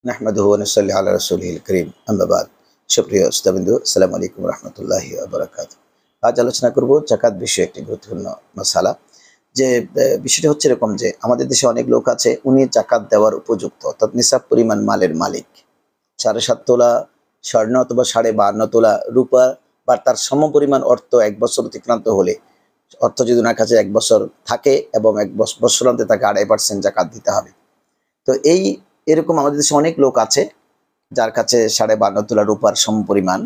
নাহমাদুহু ওয়া নুসাল্লি আলা রাসূলিহিল কারীম আম্মা বাদ। সুপ্রিয় শ্রোতাবৃন্দ, আসসালামু আলাইকুম ওয়া রাহমাতুল্লাহি ওয়া বারাকাতুহু। আজ আলোচনা করব যাকাত বিষয়ে একটি গুরুত্বপূর্ণ মাসালা। যে বিষয়টা হচ্ছে এরকম যে আমাদের দেশে অনেক লোক আছে, উনি যাকাত দেওয়ার উপযুক্ত, অর্থাৎ নিসাব পরিমাণ মালের মালিক। ৭.৫ তোলা স্বর্ণ অথবা ৫২.৫ তোলা রূপা বা তার সমপরিমাণ অর্থ ১ বছর অতিক্রান্ত হলে, অর্থ যদি ওনার কাছে ১ বছর থাকে এবং ১ বৎসরান্তে তাকে ২.৫% যাকাত দিতে হবে। তো এরকম আমাদের দেশে অনেক লোক আছে যার কাছে ৫২.৫ তোলা রূপার সমপরিমাণ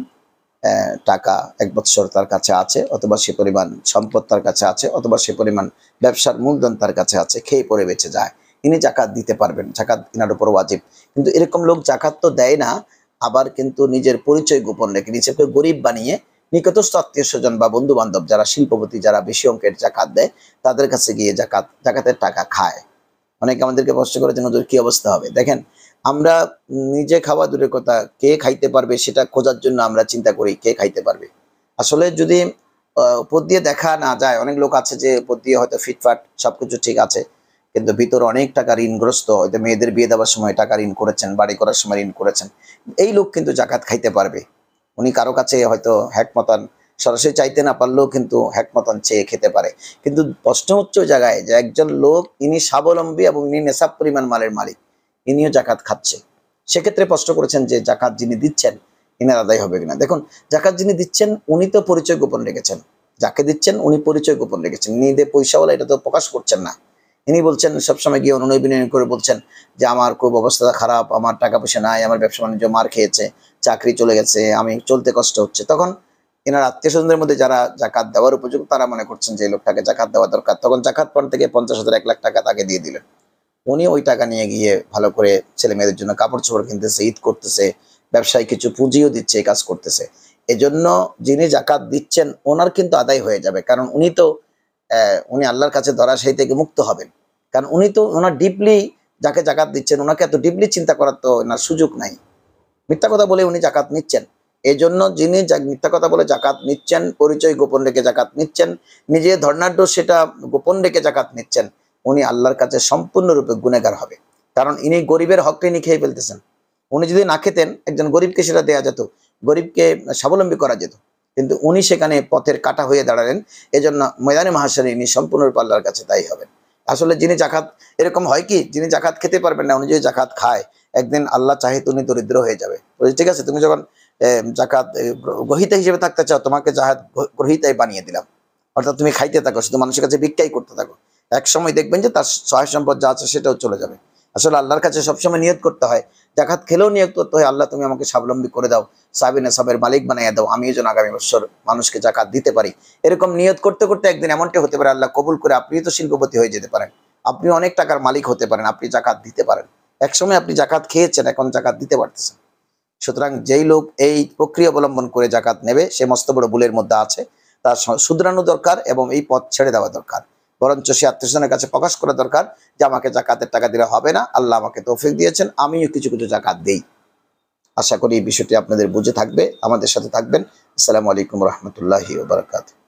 টাকা ১ বৎসর তার কাছে আছে, অথবা সে পরিমাণ সম্পদ তার কাছে আছে, অথবা সে পরিমাণ ব্যবসার মূলধন তার কাছে আছে, খেয়ে পরে বেঁচে যায়। ইনি যাকাত দিতে পারবেন, যাকাত ইনার উপর ওয়াজিব। কিন্তু এরকম লোক যাকাত তো দেয় না, আবার কিন্তু নিজের পরিচয় গোপন রেখে নিজেকে গরিব বানিয়ে নিকটস্থ আত্মীয়-স্বজন বা বন্ধু-বান্ধব যারা শিল্পপতি, যারা বেশি অঙ্কের যাকাত দেয়, তাদের কাছে গিয়ে যাকাতের টাকা খায়। অনেকে আমাদেরকে প্রশ্ন করেছেন, হুজুর কি অবস্থা হবে? দেখেন, আমরা নিজে খাওয়া দূরের কথা, কে খাইতে পারবে সেটা খোঁজার জন্য আমরা চিন্তা করি কে খাইতে পারবে। আসলে যদি উপর দিয়ে দেখা না যায়, অনেক লোক আছে যে উপর দিয়ে হয়তো ফিটফাট সবকিছু ঠিক আছে, কিন্তু ভিতরে অনেক টাকা ঋণগ্রস্ত, হয়তো মেয়েদের বিয়ে দেওয়ার সময় টাকা ঋণ করেছেন, বাড়ি করার সময় ঋণ করেছেন। এই লোক কিন্তু যাকাত খাইতে পারবে। উনি কারো কাছে হয়তো হ্যাকমতান সরাসরি চাইতে না পারলেও কিন্তু হ্যাকমতান চেয়ে খেতে পারে। কিন্তু প্রশ্ন হচ্ছে ওই জায়গায় যে একজন লোক, ইনি স্বাবলম্বী এবং ইনি নেশাব পরিমাণ মালের মালিক, ইনিও যাকাত খাচ্ছে। সেক্ষেত্রে প্রশ্ন করেছেন যে যাকাত যিনি দিচ্ছেন ইনার আদায় হবে কিনা। দেখুন, যাকাত যিনি দিচ্ছেন উনি তো পরিচয় গোপন রেখেছেন, যাকে দিচ্ছেন উনি পরিচয় গোপন রেখেছেন, ইনি যে পয়সাওয়ালা এটা তো প্রকাশ করছেন না। ইনি বলছেন সবসময় গিয়ে অনুনয় বিনয় করে বলছেন যে আমার খুব অবস্থা খারাপ, আমার টাকা পয়সা নাই, আমার ব্যবসা বাণিজ্য মার খেয়েছে, চাকরি চলে গেছে, আমি চলতে কষ্ট হচ্ছে। তখন এনার আত্মীয়-স্বজনদের মধ্যে যারা যাকাত দেওয়ার উপযুক্ত তারা মনে করছেন যে এই লোকটাকে যাকাত দেওয়া দরকার। তখন যাকাত ফান্ড থেকে ৫০,০০০, ১ লাখ টাকা তাকে দিয়ে দিলেন। উনি ওই টাকা নিয়ে গিয়ে ভালো করে ছেলে-মেয়েদের জন্য কাপড়-চোপড় কিনতেছে, ঈদ করতেছে, ব্যবসায় কিছু পুঁজিও দিচ্ছে, এই কাজ করতেছে। এজন্য যিনি যাকাত দিচ্ছেন ওনার কিন্তু আদায় হয়ে যাবে। কারণ উনি তো উনি আল্লাহর কাছে ধরাশায়ী থেকে মুক্ত হবেন। কারণ উনি তো ওনার ডিপলি, যাকে যাকাত দিচ্ছেন ওনাকে এত ডিপলি চিন্তা করার তো ওনার সুযোগ নাই। মিথ্যা কথা বলে উনি যাকাত নিচ্ছেন। এজন্য যিনি মিথ্যা কথা বলে যাকাত নিচ্ছেন, পরিচয় গোপন রেখে যাকাত নিচ্ছেন, নিজে ধর্নাঢ্য সেটা গোপন রেখে যাকাত নিচ্ছেন, উনি আল্লাহর কাছে সম্পূর্ণরূপে গুনেগার হবে। কারণ ইনি গরিবের হককে ইনি খেয়ে ফেলতেছেন। উনি যদি না খেতেন, একজন গরিবকে সেটা দেয়া যেত, গরিবকে স্বাবলম্বী করা যেত। কিন্তু উনি সেখানে পথের কাঁটা হয়ে দাঁড়ালেন। এজন্য ময়দানে মাহশারে ইনি সম্পূর্ণরূপে আল্লাহর কাছে দায়ী হবেন। আসলে যিনি যাকাত, এরকম হয় কি, যিনি যাকাত খেতে পারবেন না, উনি যদি যাকাত খায়, একদিন আল্লাহ চাহে তুমি দরিদ্র হয়ে যাবে। বলছে ঠিক আছে, তুমি যখন যাকাত গ্রহীতা হিসেবে থাকতে চাও, তোমাকে জাহাত গ্রহীতাই বানিয়ে দিলাম। অর্থাৎ তুমি খাইতে থাকো, শুধু মানুষের কাছে ভিক্ষাই করতে থাকো। এক সময় দেখবেন যে তার সহায় সম্পদ যা আছে সেটাও চলে যাবে। আসলে আল্লাহর কাছে সবসময় নিয়ত করতে হয়, যাকাত খেলেও নিয়ত করতে হয়, আল্লাহ তুমি আমাকে স্বাবলম্বী করে দাও, সাবিনে সাবের মালিক বানাইয়া দাও, আমিও যেন আগামী বছর মানুষকে যাকাত দিতে পারি। এরকম নিয়ত করতে করতে একদিন এমনটা হতে পারে আল্লাহ কবুল করে আপনিও তো শিল্পপতি হয়ে যেতে পারেন, আপনি অনেক টাকার মালিক হতে পারেন, আপনি যাকাত দিতে পারেন। একসময় আপনি যাকাত খেয়েছেন, এখন যাকাত দিতে পারতেছেন। সুতরাং যেই লোক এই প্রক্রিয়া অবলম্বন করে যাকাত নেবে সে মস্ত বড় ভুলের মধ্যে আছে, তার শুধরানো দরকার এবং এই পথ ছেড়ে দেওয়া দরকার। বরঞ্চ সে আত্মীয়স্বজনের কাছে প্রকাশ করা দরকার যে আমাকে যাকাতের টাকা দিলে হবে না, আল্লাহ আমাকে তৌফিক দিয়েছেন, আমিও কিছু কিছু যাকাত দেই। আশা করি এই বিষয়টি আপনাদের বুঝে থাকবে, আমাদের সাথে থাকবেন। আসসালামু আলাইকুম রহমতুল্লাহি ওয়া বারাকাতুহু।